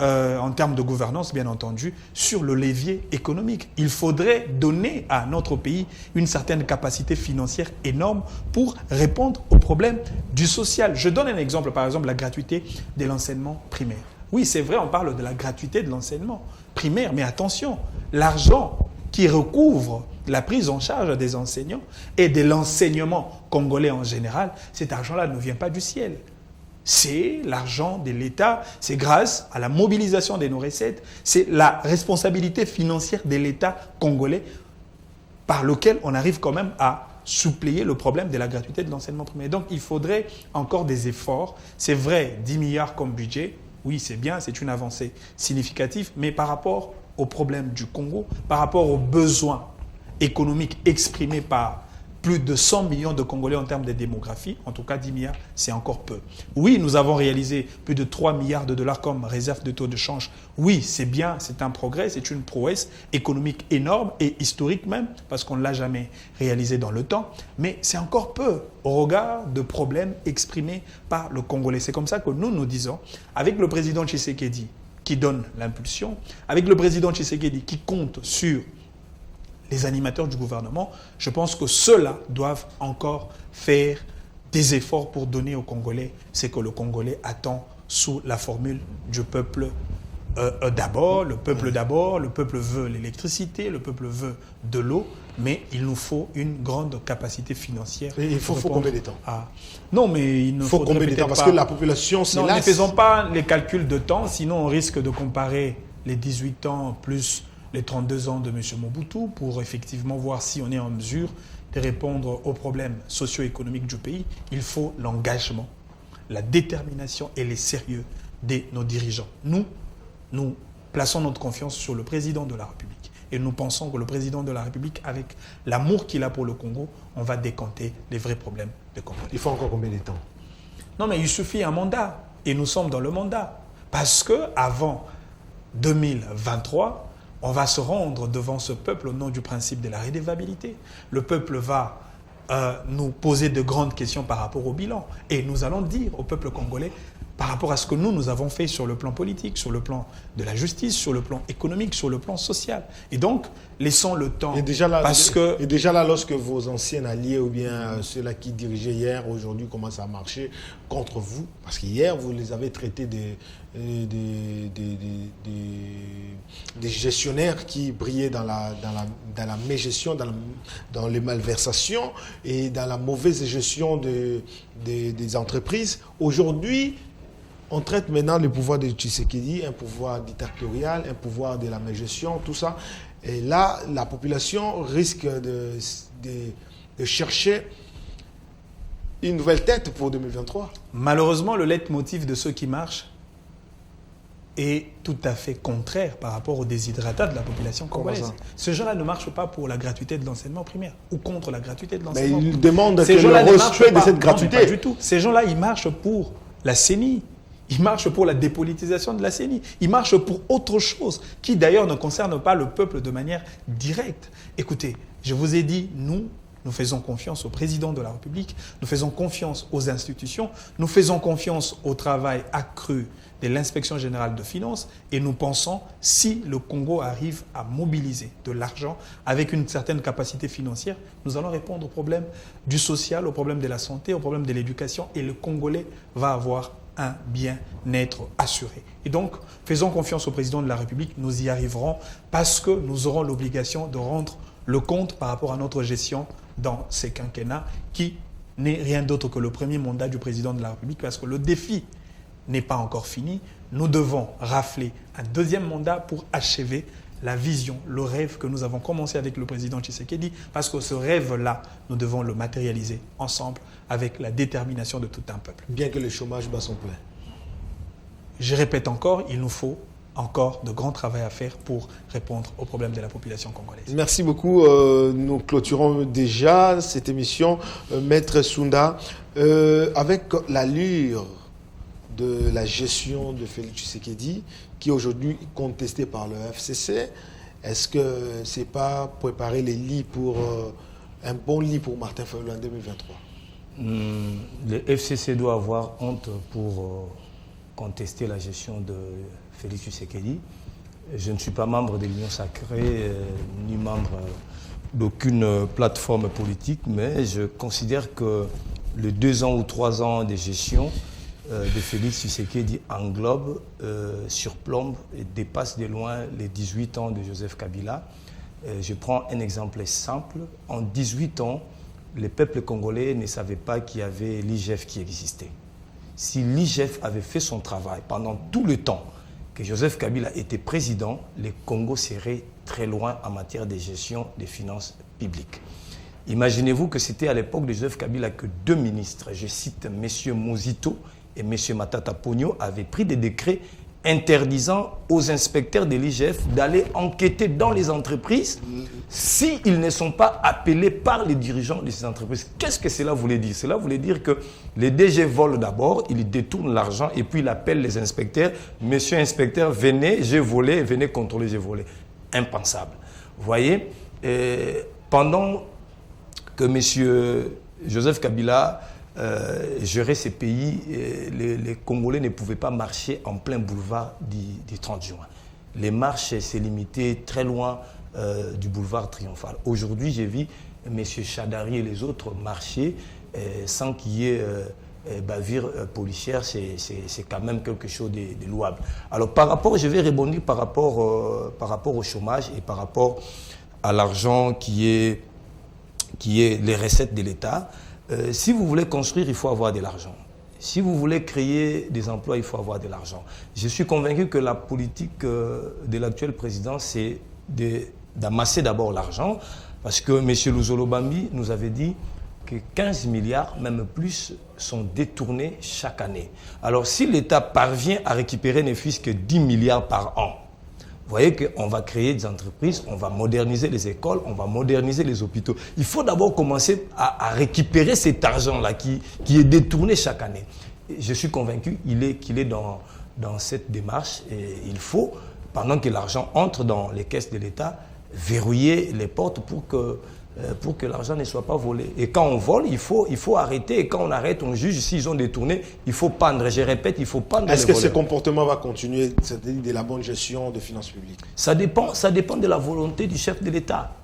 en termes de gouvernance, bien entendu, sur le levier économique. Il faudrait donner à notre pays une certaine capacité financière énorme pour répondre aux problèmes du social. Je donne un exemple, par exemple, la gratuité de l'enseignement primaire. Oui, c'est vrai, on parle de la gratuité de l'enseignement primaire, mais attention, l'argent qui recouvre la prise en charge des enseignants et de l'enseignement congolais en général, cet argent-là ne vient pas du ciel. C'est l'argent de l'État, c'est grâce à la mobilisation de nos recettes, c'est la responsabilité financière de l'État congolais par lequel on arrive quand même à suppléer le problème de la gratuité de l'enseignement primaire. Donc il faudrait encore des efforts. C'est vrai, 10 milliards comme budget, oui c'est bien, c'est une avancée significative, mais par rapport au problème du Congo, par rapport aux besoins économiques exprimés par plus de 100 millions de Congolais en termes de démographie, en tout cas 10 milliards, c'est encore peu. Oui, nous avons réalisé plus de 3 milliards de dollars comme réserve de taux de change. Oui, c'est bien, c'est un progrès, c'est une prouesse économique énorme et historique même, parce qu'on ne l'a jamais réalisé dans le temps, mais c'est encore peu au regard de problèmes exprimés par le Congolais. C'est comme ça que nous disons, avec le président Tshisekedi qui donne l'impulsion, avec le président Tshisekedi qui compte sur les animateurs du gouvernement, je pense que ceux-là doivent encore faire des efforts pour donner aux Congolais ce que le Congolais attend sous la formule du peuple d'abord. Le peuple veut l'électricité, le peuple veut de l'eau, mais il nous faut une grande capacité financière. Et il faut combien de temps? Non, mais il ne faut combien de temps? Parce que la population, c'est là. Ne faisons pas les calculs de temps, sinon on risque de comparer les 18 ans plus les 32 ans de M. Mobutu pour effectivement voir si on est en mesure de répondre aux problèmes socio-économiques du pays. Il faut l'engagement, la détermination et le sérieux de nos dirigeants. Nous plaçons notre confiance sur le président de la République et nous pensons que le président de la République, avec l'amour qu'il a pour le Congo, on va décanter les vrais problèmes de Congo. Il faut encore combien de temps? Non, mais il suffit un mandat et nous sommes dans le mandat. Parce qu'avant 2023, on va se rendre devant ce peuple au nom du principe de la redevabilité. Le peuple va nous poser de grandes questions par rapport au bilan. Et nous allons dire au peuple congolais, par rapport à ce que nous avons fait sur le plan politique, sur le plan de la justice, sur le plan économique, sur le plan social. Et donc, laissons le temps. Et déjà là, lorsque vos anciens alliés ou bien ceux-là qui dirigeaient hier, aujourd'hui, commencent à marcher contre vous, parce qu'hier, vous les avez traités des gestionnaires qui brillaient dans la mégestion, dans les malversations et dans la mauvaise gestion des entreprises. Aujourd'hui, on traite maintenant le pouvoir de Tshisekedi, un pouvoir dictatorial, un pouvoir de la mégestion, tout ça. Et là, la population risque de chercher une nouvelle tête pour 2023. Malheureusement, le leitmotiv de ceux qui marchent est tout à fait contraire par rapport aux déshydratats de la population congolaise. Ces gens-là ne marchent pas pour la gratuité de l'enseignement primaire ou contre la gratuité de l'enseignement primaire. Mais ils demandent que le respect de cette gratuité. Non, pas du tout. Ces gens-là, ils marchent pour la CENI. Ils marchent pour la dépolitisation de la CENI. Ils marchent pour autre chose, qui d'ailleurs ne concerne pas le peuple de manière directe. Écoutez, je vous ai dit, nous faisons confiance au président de la République, nous faisons confiance aux institutions, nous faisons confiance au travail accru de l'inspection générale de finances et nous pensons, si le Congo arrive à mobiliser de l'argent avec une certaine capacité financière, nous allons répondre aux problèmes du social, aux problèmes de la santé, aux problèmes de l'éducation et le Congolais va avoir un bien-être assuré. Et donc, faisons confiance au président de la République, nous y arriverons parce que nous aurons l'obligation de rendre le compte par rapport à notre gestion dans ces quinquennats qui n'est rien d'autre que le premier mandat du président de la République parce que le défi n'est pas encore fini. Nous devons rafler un deuxième mandat pour achever la vision, le rêve que nous avons commencé avec le président Tshisekedi, parce que ce rêve-là, nous devons le matérialiser ensemble avec la détermination de tout un peuple. Bien que le chômage bat son plein. Je répète encore, il nous faut encore de grands travail à faire pour répondre aux problèmes de la population congolaise. Merci beaucoup. Nous clôturons déjà cette émission. Maître Sounda, avec l'allure de la gestion de Félix Tshisekedi, qui est aujourd'hui contestée par le FCC, est-ce que ce n'est pas préparer les lits pour un bon lit pour Martin Fayulu en 2023? Le FCC doit avoir honte pour contester la gestion de Félix Tshisekedi. Je ne suis pas membre de l'Union Sacrée, ni membre d'aucune plateforme politique, mais je considère que les 2 ans ou 3 ans de gestion de Félix Tshisekedi englobe, surplombe et dépasse de loin les 18 ans de Joseph Kabila. Je prends un exemple simple. En 18 ans, les peuples congolais ne savaient pas qu'il y avait l'IGF qui existait. Si l'IGF avait fait son travail pendant tout le temps que Joseph Kabila était président, le Congo serait très loin en matière de gestion des finances publiques. Imaginez-vous que c'était à l'époque de Joseph Kabila que 2 ministres, je cite M. Mozito et M. Matata Ponyo, avaient pris des décrets interdisant aux inspecteurs de l'IGF d'aller enquêter dans les entreprises s'ils ne sont pas appelés par les dirigeants de ces entreprises. Qu'est-ce que cela voulait dire? Cela voulait dire que les DG volent d'abord, ils détournent l'argent et puis ils appellent les inspecteurs. Monsieur inspecteur, venez, j'ai volé, venez contrôler, j'ai volé. Impensable. Vous voyez, pendant que M. Joseph Kabila gérer ces pays, les Congolais ne pouvaient pas marcher en plein boulevard du 30 juin. Les marches s'est limitées très loin du boulevard Triomphal. Aujourd'hui, j'ai vu M. Chadari et les autres marcher sans qu'il y ait bavure policière. C'est quand même quelque chose de louable. Alors, je vais rebondir par rapport au chômage et par rapport à l'argent qui est les recettes de l'État. Si vous voulez construire, il faut avoir de l'argent. Si vous voulez créer des emplois, il faut avoir de l'argent. Je suis convaincu que la politique de l'actuel président, c'est d'amasser d'abord l'argent, parce que M. Luzolo Bambi nous avait dit que 15 milliards, même plus, sont détournés chaque année. Alors si l'État parvient à récupérer ne fût-ce que 10 milliards par an, vous voyez qu'on va créer des entreprises, on va moderniser les écoles, on va moderniser les hôpitaux. Il faut d'abord commencer à récupérer cet argent-là qui est détourné chaque année. Et je suis convaincu qu'il est dans cette démarche. Et il faut, pendant que l'argent entre dans les caisses de l'État, verrouiller les portes pour que pour que l'argent ne soit pas volé. Et quand on vole, il faut arrêter. Et quand on arrête, on juge. S'ils ont détourné, il faut pendre. Je répète, il faut pendre. Est-ce que ce comportement va continuer, c'est-à-dire de la bonne gestion des finances publiques? Ça dépend de la volonté du chef de l'État.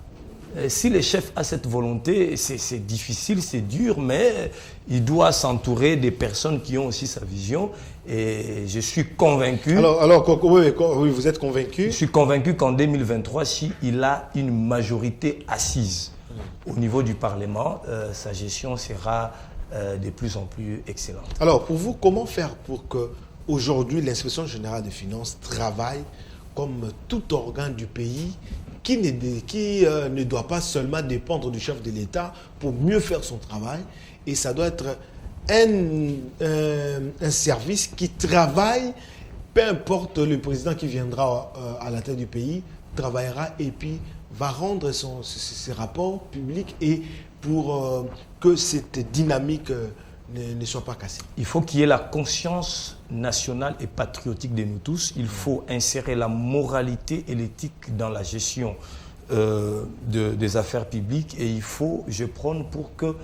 Si le chef a cette volonté, c'est difficile, c'est dur, mais il doit s'entourer des personnes qui ont aussi sa vision. Et je suis convaincu... Oui, vous êtes convaincu? Je suis convaincu qu'en 2023, s'il a une majorité assise au niveau du Parlement, sa gestion sera de plus en plus excellente. Alors, pour vous, comment faire pour qu'aujourd'hui, l'Inspection générale des finances travaille comme tout organe du pays qui ne doit pas seulement dépendre du chef de l'État pour mieux faire son travail, et ça doit être un service qui travaille, peu importe le président qui viendra à la tête du pays, travaillera et puis va rendre ses rapports publics, et pour que cette dynamique ne soit pas cassée. Il faut qu'il y ait la conscience nationale et patriotique de nous tous. Il faut insérer la moralité et l'éthique dans la gestion des affaires publiques, et il faut, je prône pour que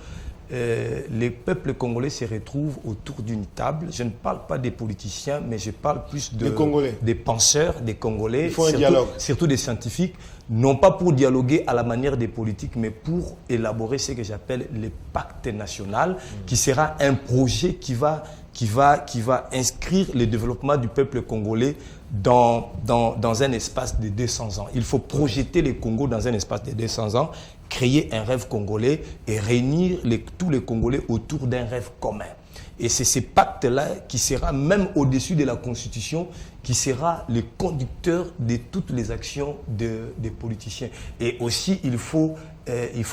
les peuples congolais se retrouvent autour d'une table. Je ne parle pas des politiciens, mais je parle plus des penseurs, des Congolais, il faut un dialogue. Surtout des scientifiques, non pas pour dialoguer à la manière des politiques, mais pour élaborer ce que j'appelle le pacte national, qui sera un projet qui va inscrire le développement du peuple congolais dans un espace de 200 ans. Il faut projeter le Congo dans un espace de 200 ans, créer un rêve congolais et réunir tous les Congolais autour d'un rêve commun. Et c'est ce pacte-là qui sera, même au-dessus de la Constitution, qui sera le conducteur de toutes les actions des politiciens. Et aussi, il faut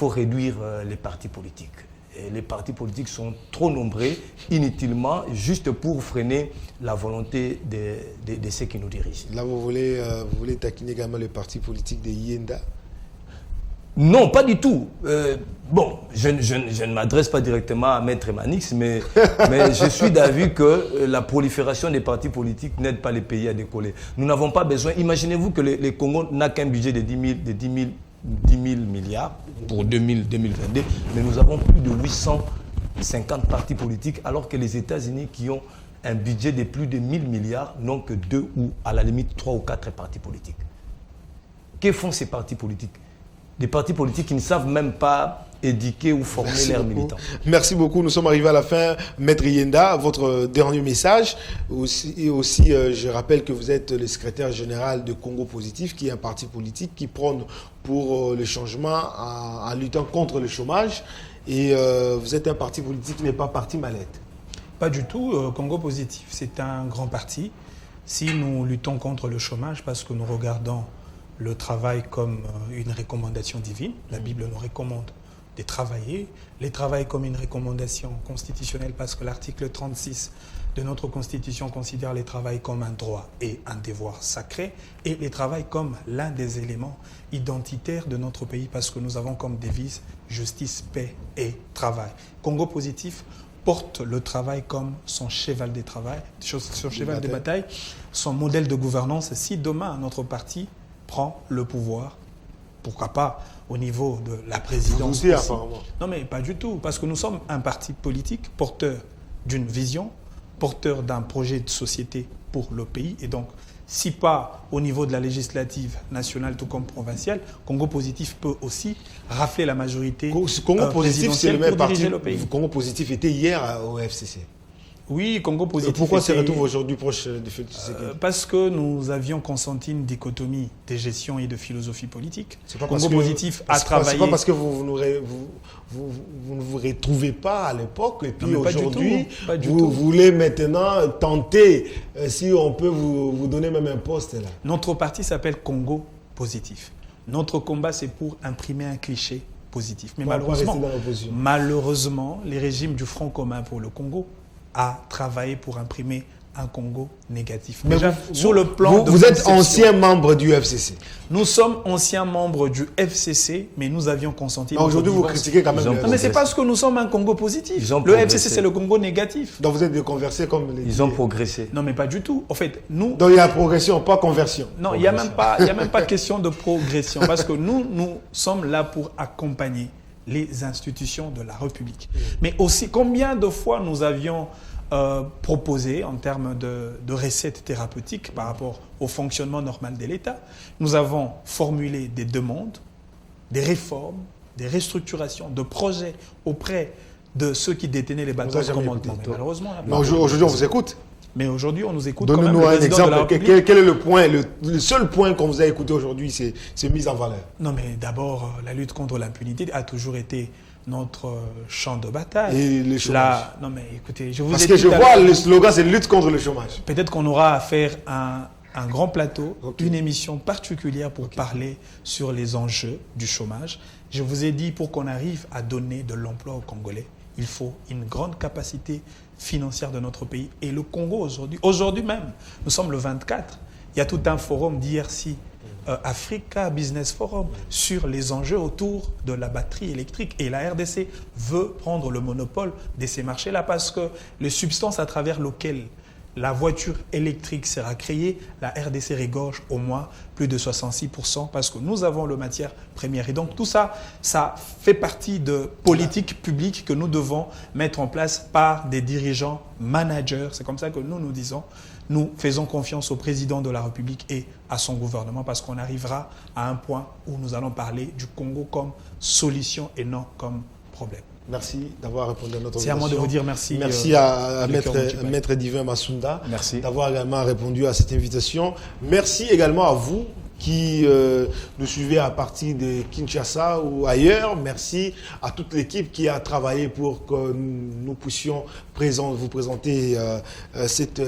réduire les partis politiques. Et les partis politiques sont trop nombreux, inutilement, juste pour freiner la volonté de ceux qui nous dirigent. Là, vous voulez taquiner également le parti politique de Yenda? Non, pas du tout. Bon, je ne m'adresse pas directement à Maître Manix, mais je suis d'avis que la prolifération des partis politiques n'aide pas les pays à décoller. Nous n'avons pas besoin... Imaginez-vous que le Congo n'a qu'un budget de 10 000 milliards pour 2022, mais nous avons plus de 850 partis politiques, alors que les États-Unis, qui ont un budget de plus de 1000 milliards, n'ont que 2 ou à la limite 3 ou 4 partis politiques. Que font ces partis politiques? Des partis politiques qui ne savent même pas éduquer ou former leurs militants. Merci beaucoup. Nous sommes arrivés à la fin. Maître Yenda, votre dernier message. Aussi, je rappelle que vous êtes le secrétaire général de Congo Positif, qui est un parti politique qui prône pour le changement en luttant contre le chômage. Et vous êtes un parti politique qui n'est pas parti mallette. Pas du tout. Congo Positif, c'est un grand parti. Si nous luttons contre le chômage, parce que nous regardons le travail comme une recommandation divine. La Bible nous recommande de travailler. Les travail comme une recommandation constitutionnelle, parce que l'article 36 de notre Constitution considère le travail comme un droit et un devoir sacré, et le travail comme l'un des éléments identitaires de notre pays, parce que nous avons comme devise justice, paix et travail. Congo Positif porte le travail comme son cheval de travail, son cheval de bataille, son modèle de gouvernance. Si demain notre parti prend le pouvoir, pourquoi pas au niveau de la présidence aussi. Non, mais pas du tout, parce que nous sommes un parti politique porteur d'une vision, porteur d'un projet de société pour le pays, et donc si pas au niveau de la législative nationale tout comme provinciale, Congo Positif peut aussi rafler la majorité présidentielle pour diriger le pays. Congo Positif était hier au FCC. Oui, Congo Positif. Pourquoi se retrouve aujourd'hui proche de Félix Tshisekedi? Parce que nous avions consenti une dichotomie de gestion et de philosophie politique. Congo Positif a travaillé... C'est pas parce que vous ne vous retrouvez pas à l'époque, et puis aujourd'hui, vous voulez maintenant tenter, si on peut vous donner même un poste là. Notre parti s'appelle Congo Positif. Notre combat, c'est pour imprimer un cliché positif. Mais malheureusement, les régimes du Front commun pour le Congo a travaillé pour imprimer un Congo négatif. Mais Déjà, vous, sur le plan de vous êtes conception, ancien membre du FCC. Nous sommes anciens membres du FCC, mais nous avions consenti. Aujourd'hui, vous critiquez quand même le Non, mais c'est parce que nous sommes un Congo positif. Le FCC, c'est le Congo négatif. Donc vous êtes déconversé comme les... Ils ont progressé. Non, mais pas du tout. En fait, nous... Donc il y a progression, pas conversion. Non, il n'y a même pas question de progression, parce que nous sommes là pour accompagner les institutions de la République. Mais aussi, combien de fois nous avions proposé en termes de recettes thérapeutiques par rapport au fonctionnement normal de l'État. Nous avons formulé des demandes, des réformes, des restructurations, de projets auprès de ceux qui détenaient les bateaux de commandement. Malheureusement, aujourd'hui, on vous écoute. Mais aujourd'hui, on nous écoute. Donnez-nous un exemple. Quel est le point, le seul point qu'on vous a écouté aujourd'hui, c'est mise en valeur? Non, mais d'abord, la lutte contre l'impunité a toujours été notre champ de bataille. Et le chômage. Non, mais écoutez, je vous Parce que je vois le slogan, c'est lutte contre le chômage. Peut-être qu'on aura à faire un grand plateau, une émission particulière pour parler sur les enjeux du chômage. Je vous ai dit, pour qu'on arrive à donner de l'emploi aux Congolais, il faut une grande capacité financière de notre pays. Et le Congo aujourd'hui même, nous sommes le 24, il y a tout un forum d'IRC, Africa Business Forum, sur les enjeux autour de la batterie électrique. Et la RDC veut prendre le monopole de ces marchés-là parce que les substances à travers lesquelles la voiture électrique sera créée, la RDC regorge au moins plus de 66% parce que nous avons le matière première. Et donc tout ça, ça fait partie de politiques publiques que nous devons mettre en place par des dirigeants, managers. C'est comme ça que nous disons. Nous faisons confiance au président de la République et à son gouvernement parce qu'on arrivera à un point où nous allons parler du Congo comme solution et non comme problème. Merci d'avoir répondu à notre invitation. C'est à moi de vous dire merci. Merci à Maître Divin Massunda d'avoir également répondu à cette invitation. Merci également à vous qui nous suivez à partir de Kinshasa ou ailleurs. Merci à toute l'équipe qui a travaillé pour que nous puissions vous présenter cette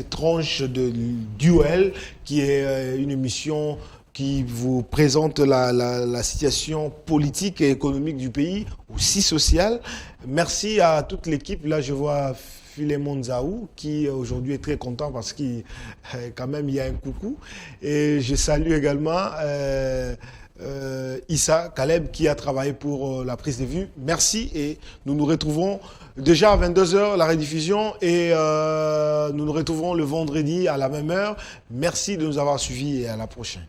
tranche de duel qui est une émission qui vous présente la situation politique et économique du pays, aussi sociale. Merci à toute l'équipe. Là, je vois Philémon Nzaou, qui aujourd'hui est très content parce qu'il quand même il y a un coucou. Et je salue également Issa Caleb qui a travaillé pour la prise de vue. Merci et nous nous retrouvons déjà à 22h la rediffusion et nous nous retrouverons le vendredi à la même heure. Merci de nous avoir suivis et à la prochaine.